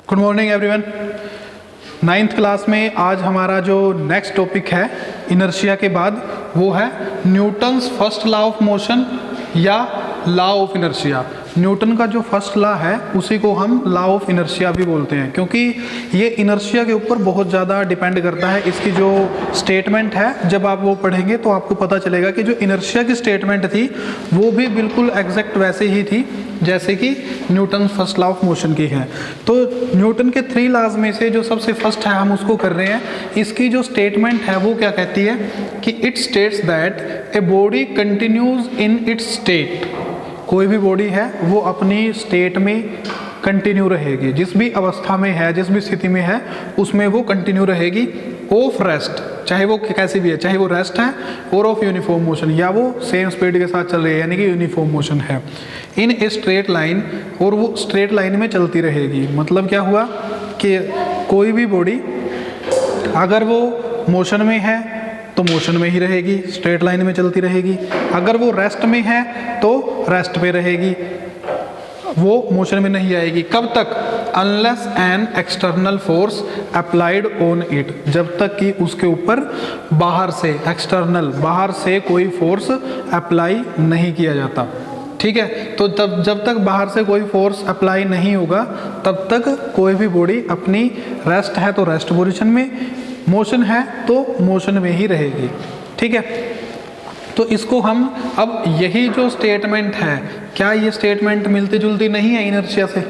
Good morning everyone. Ninth class में आज हमारा जो नेक्स्ट टॉपिक है इनर्शिया के बाद वो है Newton's first law of motion या लॉ ऑफ इनर्शिया। न्यूटन का जो फर्स्ट लॉ है उसी को हम लॉ ऑफ इनर्शिया भी बोलते हैं, क्योंकि ये इनर्शिया के ऊपर बहुत ज़्यादा डिपेंड करता है। इसकी जो स्टेटमेंट है जब आप वो पढ़ेंगे तो आपको पता चलेगा कि जो इनर्शिया की स्टेटमेंट थी वो भी बिल्कुल एग्जैक्ट वैसे ही थी जैसे कि Newton first law of motion की है। तो न्यूटन के 3 लॉज में से जो सबसे फर्स्ट है हम उसको कर रहे हैं। इसकी जो स्टेटमेंट है वो क्या कहती है कि it states that a body continues in its state. कोई भी बॉडी है वो अपनी स्टेट में कंटिन्यू रहेगी, जिस भी अवस्था में है, जिस भी स्थिति में है उसमें वो कंटिन्यू रहेगी ऑफ रेस्ट, चाहे वो कैसी भी है, चाहे वो रेस्ट है और ऑफ यूनिफॉर्म मोशन, या वो सेम स्पीड के साथ चल रही है यानी कि यूनिफॉर्म मोशन है इन ए स्ट्रेट लाइन, और वो स्ट्रेट लाइन में चलती रहेगी। मतलब क्या हुआ कि कोई भी बॉडी अगर वो मोशन में है तो मोशन में ही रहेगी, स्ट्रेट लाइन में चलती रहेगी। अगर वो रेस्ट में है तो रेस्ट पे रहेगी, वो मोशन में नहीं आएगी। कब तक? Unless an external force applied on it, जब तक कि उसके ऊपर बाहर से एक्सटर्नल, बाहर से कोई फोर्स अप्लाई नहीं किया जाता। ठीक है, तो जब तक बाहर से कोई फोर्स अप्लाई नहीं होगा तब तक कोई भी बॉडी अपनी रेस्ट है तो रेस्ट पोजीशन में, मोशन है तो मोशन में ही रहेगी। ठीक है, तो इसको हम अब यही जो स्टेटमेंट है, क्या ये स्टेटमेंट मिलती जुलती नहीं है इनर्शिया से?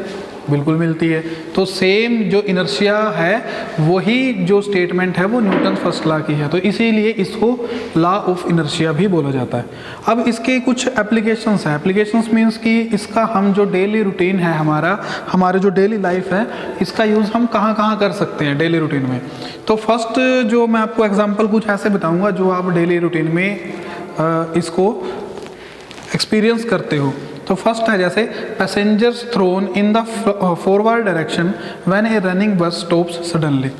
बिल्कुल मिलती है। तो सेम जो इनर्शिया है वही जो स्टेटमेंट है वो न्यूटन फर्स्ट लॉ की है, तो इसीलिए इसको लॉ ऑफ इनर्शिया भी बोला जाता है। अब इसके कुछ एप्लीकेशंस हैं। एप्लीकेशंस मीन्स कि इसका हम जो डेली रूटीन है हमारे जो डेली लाइफ है इसका यूज़ हम कहाँ कहाँ कर सकते हैं डेली रूटीन में। तो फर्स्ट जो मैं आपको एग्जाम्पल कुछ ऐसे बताऊँगा जो आप डेली रूटीन में इसको एक्सपीरियंस करते हो। तो फर्स्ट है जैसे passengers thrown in the forward direction when a running bus stops suddenly.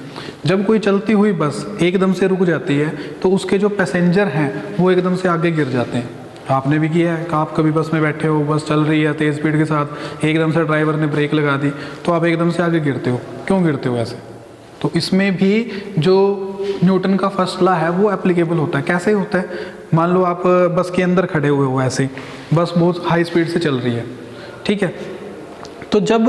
जब कोई चलती हुई बस एकदम से रुक जाती है तो उसके जो पैसेंजर हैं वो एकदम से आगे गिर जाते हैं। आपने भी किया है कि आप कभी बस में बैठे हो, बस चल रही है तेज़ स्पीड के साथ, एकदम से ड्राइवर ने ब्रेक लगा दी तो आप एकदम से आगे गिरते हो। क्यों गिरते हो ऐसे? तो इसमें भी जो न्यूटन का फर्स्ट लॉ है वो एप्लीकेबल होता है। कैसे होता है? मान लो आप बस के अंदर खड़े हुए हो, ऐसे बस बहुत हाई स्पीड से चल रही है, ठीक है, तो जब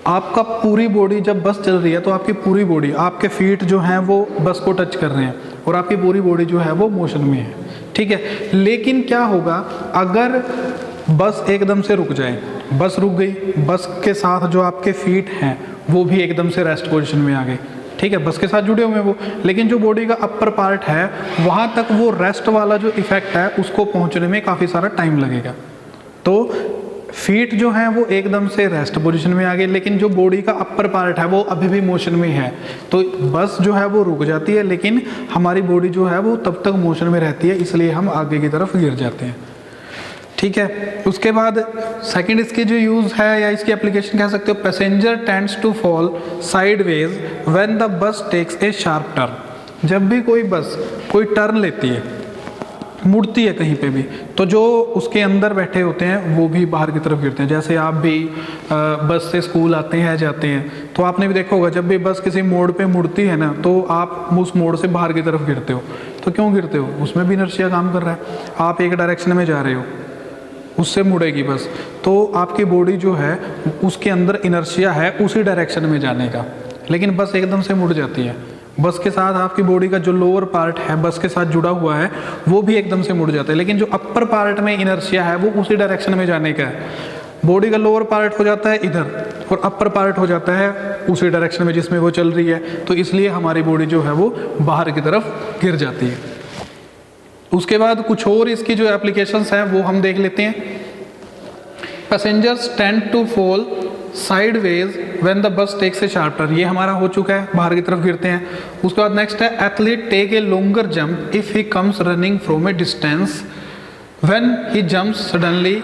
आपका पूरी बॉडी, जब बस चल रही है तो आपकी पूरी बॉडी, आपके फीट जो हैं वो बस को टच कर रहे हैं और आपकी पूरी बॉडी जो है वो मोशन में है। ठीक है, लेकिन क्या होगा अगर बस एकदम से रुक जाए? बस रुक गई, बस के साथ जो आपके फीट हैं वो भी एकदम से रेस्ट पोजीशन में आ गए। ठीक है, बस के साथ जुड़े हुए हैं वो, लेकिन जो बॉडी का अपर पार्ट है वहाँ तक वो रेस्ट वाला जो इफेक्ट है उसको पहुँचने में काफ़ी सारा टाइम लगेगा। तो फीट जो हैं वो एकदम से रेस्ट पोजीशन में आ गए, लेकिन जो बॉडी का अपर पार्ट है वो अभी भी मोशन में है। तो बस जो है वो रुक जाती है लेकिन हमारी बॉडी जो है वो तब तक मोशन में रहती है, इसलिए हम आगे की तरफ गिर जाते हैं। ठीक है, उसके बाद सेकंड इसकी जो यूज़ है या इसकी एप्लीकेशन कह सकते हो, passenger tends to fall sideways when the bus takes a sharp turn. जब भी कोई बस कोई टर्न लेती है, मुड़ती है कहीं पे भी, तो जो उसके अंदर बैठे होते हैं वो भी बाहर की तरफ गिरते हैं। जैसे आप भी बस से स्कूल आते हैं जाते हैं तो आपने भी देखा होगा जब भी बस किसी मोड़ पे मुड़ती है ना तो आप उस मोड़ से बाहर की तरफ गिरते हो। तो क्यों गिरते हो? उसमें भी इनर्शिया काम कर रहा है। आप एक डायरेक्शन में जा रहे हो, उससे मुड़ेगी बस, तो आपकी बॉडी जो है उसके अंदर इनर्शिया है उसी डायरेक्शन में जाने का, लेकिन बस एकदम से मुड़ जाती है। बस के साथ आपकी बॉडी का जो लोअर पार्ट है बस के साथ जुड़ा हुआ है वो भी एकदम से मुड़ जाता है, लेकिन जो अपर पार्ट में इनर्शिया है वो उसी डायरेक्शन में जाने का है। बॉडी का लोअर पार्ट हो जाता है इधर और अपर पार्ट हो जाता है उसी डायरेक्शन में जिसमें वो चल रही है, तो इसलिए हमारी बॉडी जो है वो बाहर की तरफ गिर जाती है। उसके बाद कुछ और इसकी जो एप्लीकेशंस हैं वो हम देख लेते हैं। Passengers tend to fall sideways when the bus takes a sharp turn, ये हमारा हो चुका है, बाहर की तरफ गिरते हैं। उसके बाद नेक्स्ट है athlete take a longer jump if he comes running from a distance when he jumps suddenly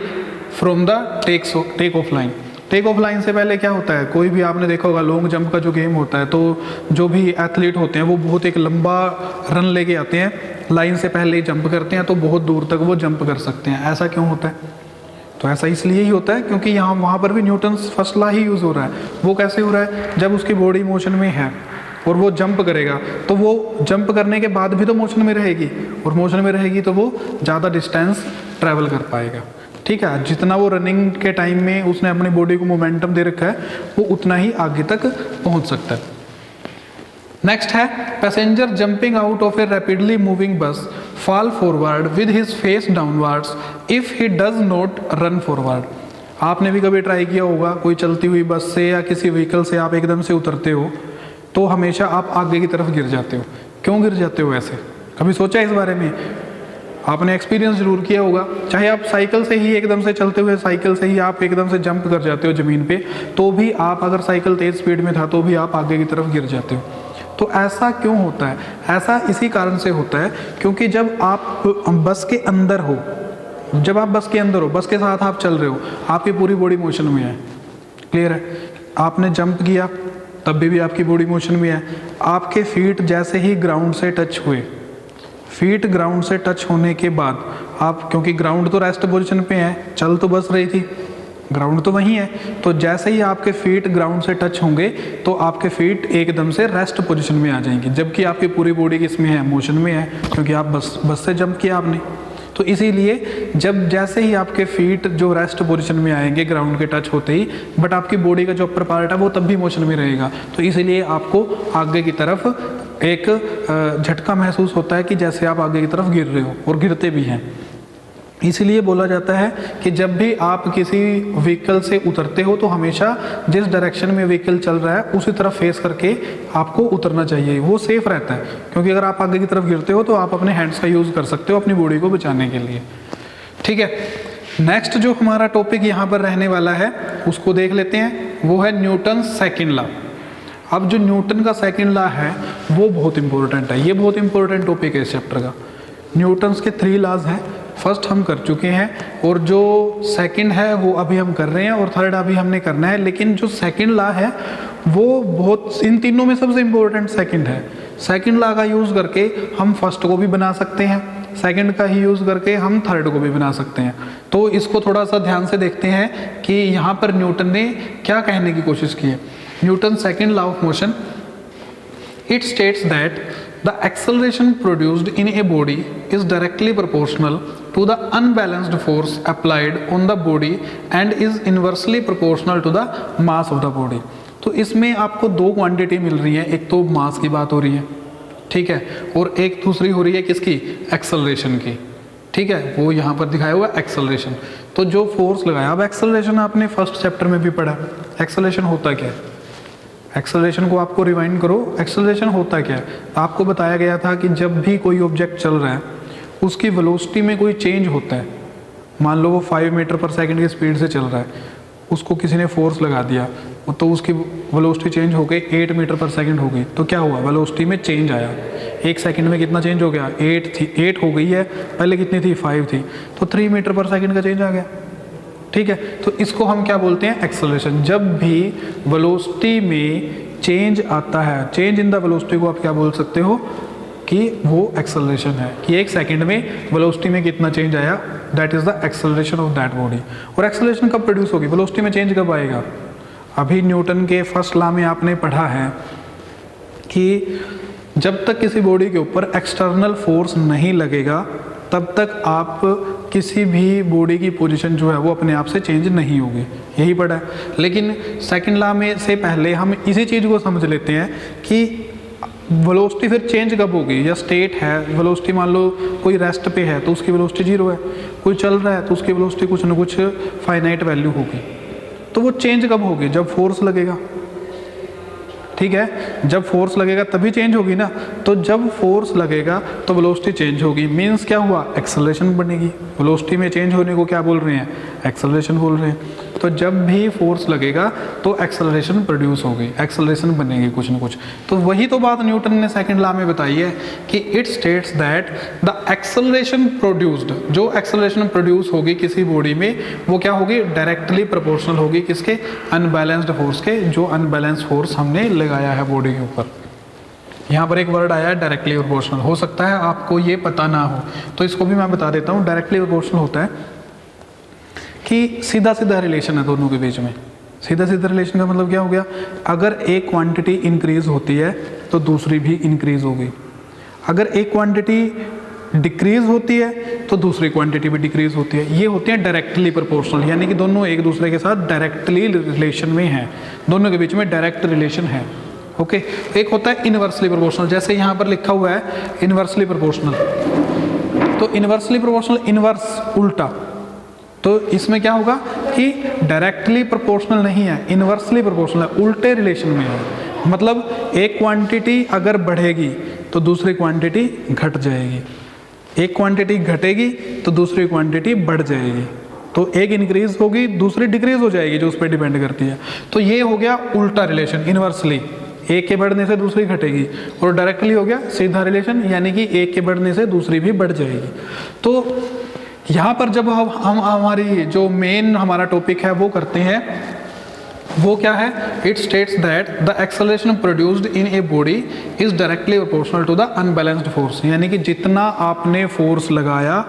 from the take off line. Take off line से पहले क्या होता है? कोई भी आपने देखा होगा लॉन्ग जंप का जो गेम होता है, तो जो भी एथलीट होते हैं वो बहुत एक लंबा रन लेके आते हैं, लाइन से पहले ही जंप करते हैं तो बहुत दूर तक वो जंप कर सकते हैं। ऐसा क्यों होता है? तो ऐसा इसलिए ही होता है क्योंकि यहाँ वहाँ पर भी न्यूटन्स फर्स्ट लॉ ही यूज़ हो रहा है। वो कैसे हो रहा है, जब उसकी बॉडी मोशन में है और वो जंप करेगा तो वो जंप करने के बाद भी तो मोशन में रहेगी, और मोशन में रहेगी तो वो ज़्यादा डिस्टेंस ट्रैवल कर पाएगा। ठीक है, जितना वो रनिंग के टाइम में उसने अपनी बॉडी को मोमेंटम दे रखा है वो उतना ही आगे तक पहुँच सकता है। नेक्स्ट है passenger jumping out of A rapidly moving बस fall forward with his face downwards if he does not run forward. आपने भी कभी ट्राई किया होगा, कोई चलती हुई बस से या किसी व्हीकल से आप एकदम से उतरते हो तो हमेशा आप आगे की तरफ गिर जाते हो। क्यों गिर जाते हो ऐसे, कभी सोचा इस बारे में? आपने एक्सपीरियंस जरूर किया होगा। चाहे आप साइकिल से ही एकदम से चलते हुए साइकिल से ही आप एकदम से जंप कर जाते हो ज़मीन पे, तो भी आप अगर साइकिल तेज़ स्पीड में था तो भी आप आगे की तरफ गिर जाते हो। तो ऐसा क्यों होता है? ऐसा इसी कारण से होता है क्योंकि जब आप बस के अंदर हो, जब आप बस के अंदर हो, बस के साथ आप चल रहे हो, आपकी पूरी बॉडी मोशन में है। क्लियर है? आपने जंप किया तब भी आपकी बॉडी मोशन में है। आपके फीट जैसे ही ग्राउंड से टच हुए, फीट ग्राउंड से टच होने के बाद आप, क्योंकि ग्राउंड तो रेस्ट पोजीशन पे है, चल तो बस रही थी, ग्राउंड तो वहीं है, तो जैसे ही आपके फीट ग्राउंड से टच होंगे तो आपके फीट एकदम से रेस्ट पोजीशन में आ जाएंगी, जबकि आपकी पूरी बॉडी किसमें है, मोशन में है, क्योंकि आप बस से जंप किया आपने। तो इसीलिए जब जैसे ही आपके फीट जो रेस्ट पोजीशन में आएंगे ग्राउंड के टच होते ही, बट आपकी बॉडी का जो अपर पार्ट है वो तब भी मोशन में रहेगा, तो इसीलिए आपको आगे की तरफ एक झटका महसूस होता है कि जैसे आप आगे की तरफ गिर रहे हो, और गिरते भी हैं। इसलिए बोला जाता है कि जब भी आप किसी व्हीकल से उतरते हो तो हमेशा जिस डायरेक्शन में व्हीकल चल रहा है उसी तरफ फेस करके आपको उतरना चाहिए, वो सेफ रहता है। क्योंकि अगर आप आगे की तरफ गिरते हो तो आप अपने हैंड्स का यूज़ कर सकते हो अपनी बॉडी को बचाने के लिए। ठीक है, नेक्स्ट जो हमारा टॉपिक यहाँ पर रहने वाला है उसको देख लेते हैं, वो है न्यूटन सेकेंड लॉ। अब जो न्यूटन का सेकेंड लॉ है वो बहुत इंपॉर्टेंट है, ये बहुत इंपॉर्टेंट टॉपिक है इस चैप्टर का। न्यूटन्स के 3 लॉज हैं, फर्स्ट हम कर चुके हैं और जो सेकंड है वो अभी हम कर रहे हैं और थर्ड अभी हमने करना है। लेकिन जो सेकंड लॉ है वो बहुत, इन तीनों में सबसे इम्पोर्टेंट सेकंड है। सेकंड लॉ का यूज़ करके हम फर्स्ट को भी बना सकते हैं, सेकंड का ही यूज़ करके हम थर्ड को भी बना सकते हैं। तो इसको थोड़ा सा ध्यान से देखते हैं कि यहाँ पर न्यूटन ने क्या कहने की कोशिश की है। Newton second law of motion, it states that the acceleration produced in a body is directly proportional to the unbalanced force applied on the body and is inversely proportional to the mass of the body। तो इसमें आपको 2 quantity मिल रही है, एक तो मास की बात हो रही है, ठीक है, और एक दूसरी हो रही है किसकी, एक्सेलरेशन की। ठीक है, वो यहाँ पर दिखाया हुआ एक्सेलरेशन। तो जो फोर्स लगाया, अब एक्सेलरेशन आपने फर्स्ट चैप्टर में भी पढ़ा, एक्सेलरेशन होता क्या है। एक्सेलरेशन को आपको रिवाइंड करो, एक्सेलरेशन होता क्या है। आपको बताया गया था कि जब भी कोई ऑब्जेक्ट चल रहा है उसकी वेलोसिटी में कोई चेंज होता है, मान लो वो 5 मीटर पर सेकंड की स्पीड से चल रहा है, उसको किसी ने फोर्स लगा दिया तो उसकी वेलोसिटी चेंज हो गई 8 मीटर पर सेकंड हो गई, तो क्या हुआ, वेलोसिटी में चेंज आया। 1 सेकंड में कितना चेंज हो गया, 8 थी, 8 हो गई है, पहले कितनी थी, 5 थी, तो 3 मीटर पर सेकंड का चेंज आ गया। ठीक है, तो इसको हम क्या बोलते हैं, एक्सेलरेशन। जब भी वेलोसिटी में चेंज आता है, चेंज इन द वेलोसिटी को आप क्या बोल सकते हो कि वो एक्सेलरेशन है, कि 1 सेकंड में वेलोसिटी में कितना चेंज आया, that is the acceleration of that body. और एक्सेलरेशन कब प्रोड्यूस होगी, वेलोसिटी में चेंज कब आएगा। अभी न्यूटन के फर्स्ट लॉ में आपने पढ़ा है कि जब तक किसी बॉडी के ऊपर एक्सटर्नल फोर्स नहीं लगेगा तब तक आप किसी भी बॉडी की पोजीशन जो है वो अपने आप से चेंज नहीं होगी, यही पढ़ा है। लेकिन सेकंड लॉ में से पहले हम इसी चीज़ को समझ लेते हैं कि वेलोसिटी फिर चेंज कब होगी, या स्टेट है, वेलोसिटी मान लो कोई रेस्ट पे है तो उसकी वेलोसिटी 0 है, कोई चल रहा है तो उसकी वेलोसिटी कुछ ना कुछ फाइनाइट वैल्यू होगी, तो वो चेंज कब होगी, जब फोर्स लगेगा। ठीक है, जब फोर्स लगेगा तभी चेंज होगी ना, तो जब फोर्स लगेगा तो वेलोसिटी चेंज होगी, मींस क्या हुआ, एक्सेलरेशन बनेगी। वेलोसिटी में चेंज होने को क्या बोल रहे हैं, एक्सेलरेशन बोल रहे हैं। तो जब भी फोर्स लगेगा तो एक्सेलरेशन प्रोड्यूस होगी, एक्सेलरेशन बनेगी कुछ ना कुछ। तो वही तो बात न्यूटन ने सेकंड लॉ में बताई है कि it states that the acceleration produced, जो एक्सेलरेशन प्रोड्यूस होगी किसी बॉडी में वो क्या होगी, डायरेक्टली प्रोपोर्शनल होगी किसके, अनबैलेंस्ड फोर्स के, जो अनबैलेंस फोर्स हमने लगाया है बॉडी के ऊपर। यहाँ पर एक वर्ड आया है डायरेक्टली प्रोपोर्शनल, हो सकता है आपको ये पता ना हो तो इसको भी मैं बता देता हूँ। डायरेक्टली प्रोपोर्शनल होता है कि सीधा सीधा रिलेशन है दोनों के बीच में। सीधा सीधा रिलेशन का मतलब क्या हो गया, अगर एक क्वांटिटी इंक्रीज होती है तो दूसरी भी इंक्रीज होगी, अगर एक क्वांटिटी डिक्रीज होती है तो दूसरी क्वांटिटी भी डिक्रीज होती है। ये होते हैं डायरेक्टली प्रोपोर्शनल, यानी कि दोनों एक दूसरे के साथ डायरेक्टली रिलेशन में हैं, दोनों के बीच में डायरेक्ट रिलेशन है। ओके, एक होता है इनवर्सली प्रोपोर्शनल, जैसे यहाँ पर लिखा हुआ है इनवर्सली प्रोपोर्शनल। तो इनवर्सली प्रोपोर्शनल, इनवर्स उल्टा, तो इसमें क्या होगा कि डायरेक्टली प्रोपोर्शनल नहीं है, इनवर्सली प्रोपोर्शनल है, उल्टे रिलेशन में है। मतलब एक क्वांटिटी अगर बढ़ेगी तो दूसरी क्वांटिटी घट जाएगी, एक क्वांटिटी घटेगी तो दूसरी क्वांटिटी बढ़ जाएगी, तो एक इंक्रीज होगी दूसरी डिक्रीज हो जाएगी, जो उस पर डिपेंड करती है। तो ये हो गया उल्टा रिलेशन, इनवर्सली, एक के बढ़ने से दूसरी घटेगी, और डायरेक्टली हो गया सीधा रिलेशन, यानी कि एक के बढ़ने से दूसरी भी बढ़ जाएगी। तो यहाँ पर जब हम हमारी जो मेन हमारा टॉपिक है वो करते हैं, वो क्या है, it states that the acceleration produced in a body is directly proportional to the unbalanced force, यानी कि जितना आपने फोर्स लगाया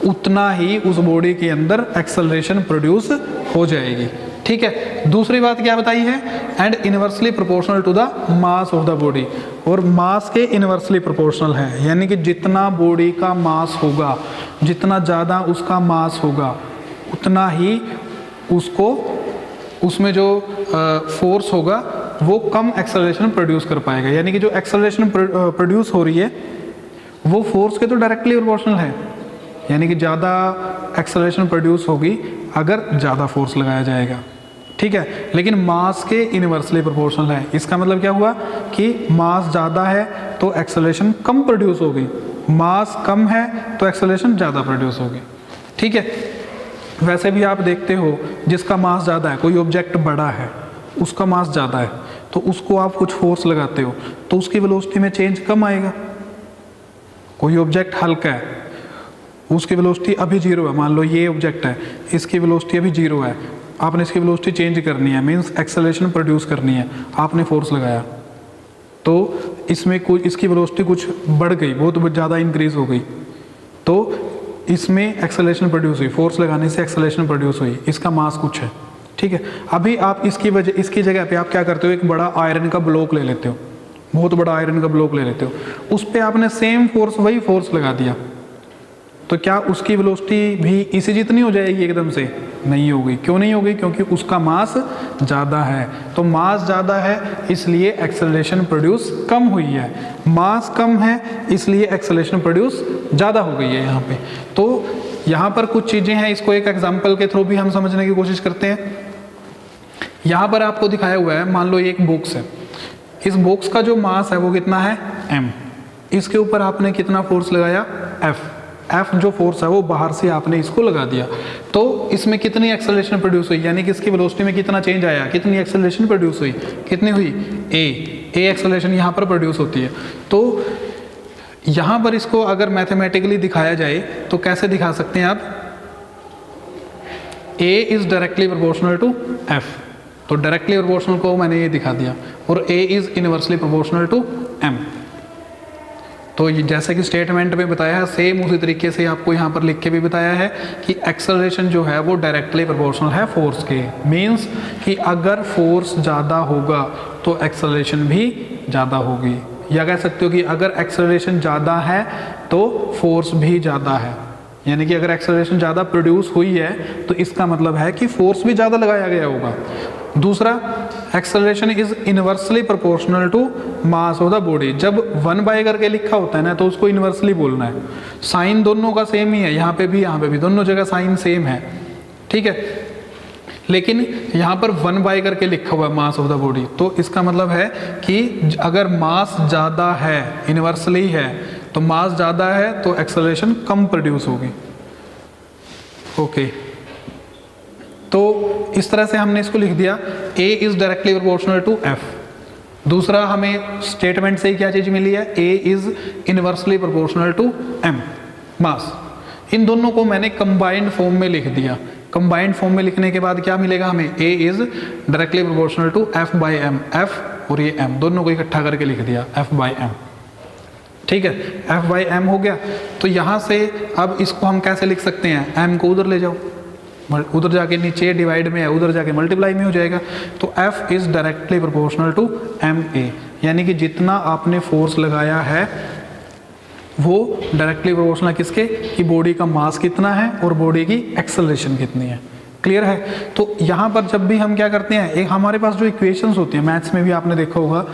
उतना ही उस बॉडी के अंदर एक्सेलरेशन प्रोड्यूस हो जाएगी। ठीक है, दूसरी बात क्या बताई है, and inversely proportional to the mass of the body, और मास के इनवर्सली प्रोपोर्शनल है, यानी कि जितना बॉडी का मास होगा, जितना ज़्यादा उसका मास होगा उतना ही उसको उसमें जो फोर्स होगा वो कम एक्सेलरेशन प्रोड्यूस कर पाएगा। यानी कि जो एक्सेलरेशन प्रोड्यूस हो रही है वो फोर्स के तो डायरेक्टली प्रोपोर्शनल है, यानी कि ज़्यादा एक्सेलरेशन प्रोड्यूस होगी अगर ज़्यादा फोर्स लगाया जाएगा। ठीक है, लेकिन मास के इनवर्सली प्रोपोर्शनल है। इसका मतलब क्या हुआ कि मास ज़्यादा है तो एक्सेलरेशन कम प्रोड्यूस होगी, मास कम है तो एक्सेलरेशन ज़्यादा प्रोड्यूस होगी। ठीक है, वैसे भी आप देखते हो जिसका मास ज़्यादा है, कोई ऑब्जेक्ट बड़ा है, उसका मास ज़्यादा है, तो उसको आप कुछ फोर्स लगाते हो तो उसकी वेलोसिटी में चेंज कम आएगा। कोई ऑब्जेक्ट हल्का है, उसकी वेलोसिटी अभी 0 है, मान लो ये ऑब्जेक्ट है, इसकी वेलोसिटी अभी 0 है, आपने इसकी वेलोसिटी चेंज करनी है, मीन्स एक्सेलरेशन प्रोड्यूस करनी है, आपने फोर्स लगाया तो इसमें कुछ इसकी वेलोसिटी कुछ बढ़ गई, बहुत ज़्यादा इंक्रीज हो गई, तो इसमें एक्सेलरेशन प्रोड्यूस हुई, फोर्स लगाने से एक्सेलरेशन प्रोड्यूस हुई, इसका मास कुछ है। ठीक है, अभी आप इसकी जगह पे आप क्या करते हो, एक बड़ा आयरन का ब्लॉक ले लेते हो, बहुत बड़ा आयरन का ब्लॉक ले लेते हो, उस पर आपने सेम फोर्स, वही फोर्स लगा दिया, तो क्या उसकी वेलोसिटी भी इसी जितनी हो जाएगी एकदम से? नहीं होगी। क्यों नहीं होगी? क्योंकि उसका मास ज़्यादा है। तो मास ज़्यादा है इसलिए एक्सेलरेशन प्रोड्यूस कम हुई है, मास कम है इसलिए एक्सेलरेशन प्रोड्यूस ज़्यादा हो गई है यहाँ पे। तो यहाँ पर कुछ चीज़ें हैं, इसको एक एग्जाम्पल के थ्रू भी हम समझने की कोशिश करते हैं। यहाँ पर आपको दिखाया हुआ है, मान लो ये एक बॉक्स है, इस बॉक्स का जो मास है वो कितना है, m, इसके ऊपर आपने कितना फोर्स लगाया, F जो फोर्स है वो बाहर से आपने इसको लगा दिया, तो इसमें कितनी एक्सेलरेशन प्रोड्यूस हुई, यानी कि इसकी वेलोसिटी में कितना चेंज आया, कितनी एक्सेलरेशन प्रोड्यूस हुई, कितनी हुई, a एक्सेलरेशन यहाँ पर प्रोड्यूस होती है। तो यहाँ पर इसको अगर मैथमेटिकली दिखाया जाए तो कैसे दिखा सकते हैं आप, a is directly proportional to F, तो डायरेक्टली प्रोपोर्शनल को मैंने ये दिखा दिया, और a is inversely proportional to m। तो जैसे कि स्टेटमेंट में बताया है, सेम उसी तरीके से आपको यहाँ पर लिख के भी बताया है कि एक्सेलरेशन जो है वो डायरेक्टली प्रोपोर्शनल है फोर्स के। मीन्स कि अगर फोर्स ज़्यादा होगा तो एक्सेलरेशन भी ज़्यादा होगी, या कह सकते हो कि अगर एक्सेलरेशन ज़्यादा है तो फोर्स भी ज़्यादा है। यानी कि अगर एक्सेलरेशन ज़्यादा प्रोड्यूस हुई है तो इसका मतलब है कि फोर्स भी ज़्यादा लगाया गया होगा। दूसरा, acceleration is inversely proportional to mass of the body. जब 1/, करके लिखा होता है ना तो उसको इनवर्सली बोलना है। साइन दोनों का सेम ही है, यहाँ पे भी दोनों जगह साइन सेम है, ठीक है। लेकिन यहाँ पर 1/, करके लिखा हुआ है मास ऑफ द बॉडी, तो इसका मतलब है कि अगर मास ज़्यादा है, इनवर्सली है, तो मास ज़्यादा है तो एक्सेलरेशन कम प्रोड्यूस होगी। ओके, तो इस तरह से हमने इसको लिख दिया, a is directly proportional to f। दूसरा, हमें स्टेटमेंट से ही क्या चीज़ मिली है, a is inversely proportional to m mass. इन दोनों को मैंने कंबाइंड फॉर्म में लिख दिया। कंबाइंड फॉर्म में लिखने के बाद क्या मिलेगा हमें, a is directly proportional to f/m, f और ये m दोनों को इकट्ठा करके लिख दिया f/m, ठीक है। f/m हो गया। तो यहाँ से अब इसको हम कैसे लिख सकते हैं, m को उधर ले जाओ, उधर जाके नीचे डिवाइड में है, उधर जाके मल्टीप्लाई में हो जाएगा। तो F is directly proportional to MA, यानी कि जितना आपने फोर्स लगाया है वो डायरेक्टली प्रोपोर्शनल किसके, कि बॉडी का मास कितना है और बॉडी की एक्सेलरेशन कितनी है। क्लियर है। तो यहाँ पर जब भी हम क्या करते हैं, एक हमारे पास जो इक्वेशंस होती हैं, मैथ्स में भी आपने देखा होगा,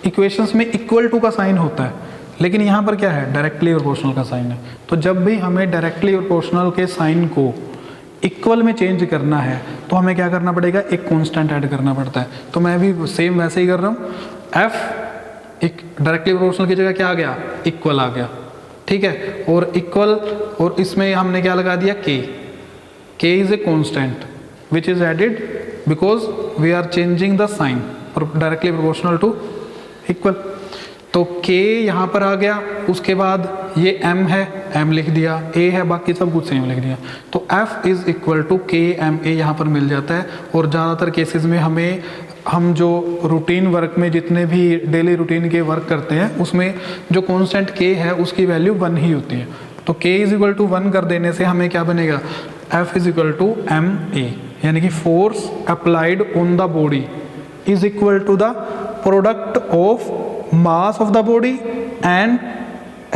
इक्वेशंस में इक्वल टू का साइन होता है, लेकिन यहाँ पर क्या है, डायरेक्टली प्रोपोर्शनल का साइन है। तो जब भी हमें डायरेक्टली प्रोपोर्शनल के साइन को इक्वल में चेंज करना है तो हमें क्या करना पड़ेगा, एक कांस्टेंट ऐड करना पड़ता है। तो मैं भी सेम वैसे ही कर रहा हूँ, F एक डायरेक्टली प्रोपोर्शनल की जगह क्या आ गया, इक्वल आ गया, ठीक है। और इक्वल, और इसमें हमने क्या लगा दिया, K is a constant which is added because we are changing the sign directly proportional to equal. तो K यहाँ पर आ गया, उसके बाद ये M है, M लिख दिया, A है, बाकी सब कुछ सेम लिख दिया। तो F is equal to KMA यहाँ पर मिल जाता है। और ज़्यादातर केसेस में हम जो रूटीन वर्क में जितने भी डेली रूटीन के वर्क करते हैं उसमें जो कांस्टेंट K है उसकी वैल्यू 1 ही होती है। तो K इज इक्वल टू 1 कर देने से हमें क्या बनेगा, F is equal to MA, यानी कि force applied on the body is equal to the product of mass of the body and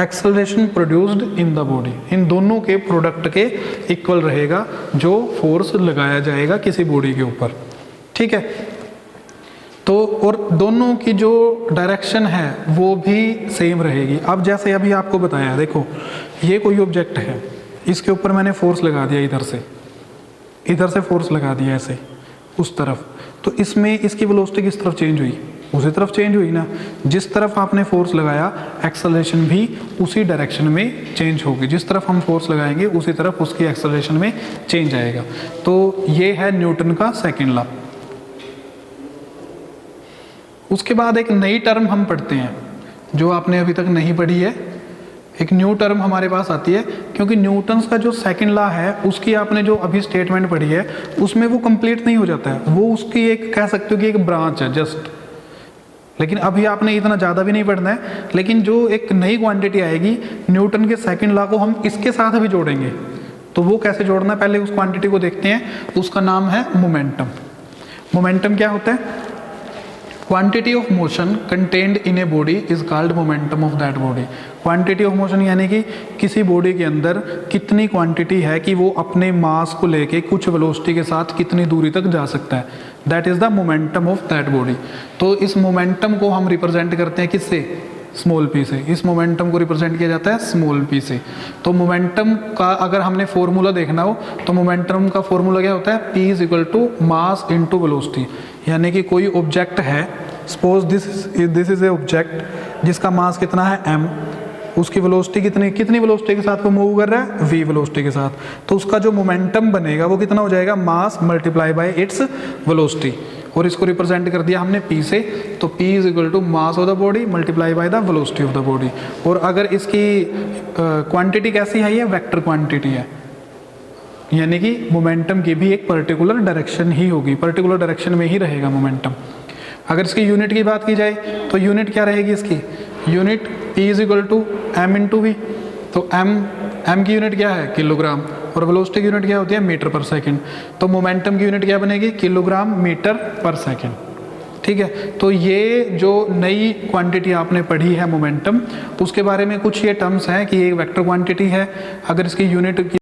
acceleration produced in the body. इन दोनों के प्रोडक्ट के इक्वल रहेगा जो फोर्स लगाया जाएगा किसी बॉडी के ऊपर, ठीक है। तो और दोनों की जो डायरेक्शन है वो भी सेम रहेगी। अब जैसे अभी आपको बताया, देखो ये कोई ऑब्जेक्ट है, इसके ऊपर मैंने फोर्स लगा दिया, इधर से फोर्स लगा दिया ऐसे उस तरफ, तो इसमें इसकी वेलोसिटी किस तरफ चेंज हुई, उसी तरफ चेंज हुई ना। जिस तरफ आपने फोर्स लगाया एक्सेलरेशन भी उसी डायरेक्शन में चेंज होगी, जिस तरफ हम फोर्स लगाएंगे उसी तरफ उसकी एक्सेलरेशन में चेंज आएगा। तो ये है न्यूटन का सेकंड लॉ। उसके बाद एक नई टर्म हम पढ़ते हैं जो आपने अभी तक नहीं पढ़ी है। एक न्यू टर्म हमारे पास आती है, क्योंकि न्यूटन्स का जो सेकंड लॉ है उसकी आपने जो अभी स्टेटमेंट पढ़ी है उसमें वो कंप्लीट नहीं हो जाता है, वो उसकी एक कह सकते हो कि एक ब्रांच है जस्ट। लेकिन अभी आपने इतना ज़्यादा भी नहीं पढ़ना है, लेकिन जो एक नई क्वांटिटी आएगी न्यूटन के सेकंड लॉ को हम इसके साथ भी जोड़ेंगे। तो वो कैसे जोड़ना है, पहले उस क्वांटिटी को देखते हैं। उसका नाम है मोमेंटम। मोमेंटम क्या होता है, quantity of motion contained in a body is called momentum of that body. Quantity of motion यानी कि किसी बॉडी के अंदर कितनी क्वांटिटी है कि वो अपने मास को लेके कुछ वेलोसिटी के साथ कितनी दूरी तक जा सकता है, that is the momentum of that body. तो इस मोमेंटम को हम रिप्रेजेंट करते हैं किससे, स्मॉल पी से। इस मोमेंटम को रिप्रेजेंट किया जाता है स्मॉल पी से। तो मोमेंटम का अगर हमने फॉर्मूला देखना हो तो मोमेंटम का फॉर्मूला क्या होता है, P is equal to mass into velocity. यानी कि कोई ऑब्जेक्ट है, suppose this is a object जिसका मास कितना है m, उसकी वेलोसिटी कितनी वेलोसिटी के साथ वो मूव कर रहा है, v वेलोसिटी के साथ। तो उसका जो मोमेंटम बनेगा वो कितना हो जाएगा, मास मल्टीप्लाई बाय इट्स वेलोसिटी। और इसको रिप्रेजेंट कर दिया हमने P से, तो P is equal to mass of the body multiply by the velocity of the body. और अगर इसकी क्वांटिटी कैसी है, ये वेक्टर क्वांटिटी है, यानी कि मोमेंटम की भी एक पर्टिकुलर डायरेक्शन ही होगी, पर्टिकुलर डायरेक्शन में ही रहेगा मोमेंटम। अगर इसकी यूनिट की बात की जाए तो यूनिट क्या रहेगी इसकी, unit P is equal to m into v. तो m की यूनिट क्या है, किलोग्राम, और वेलोसिटी की यूनिट क्या होती है, मीटर पर सेकंड। तो मोमेंटम की यूनिट क्या बनेगी, किलोग्राम मीटर पर सेकंड, ठीक है। तो ये जो नई क्वांटिटी आपने पढ़ी है मोमेंटम, उसके बारे में कुछ ये टर्म्स हैं कि ये वेक्टर क्वांटिटी है। अगर इसकी यूनिट की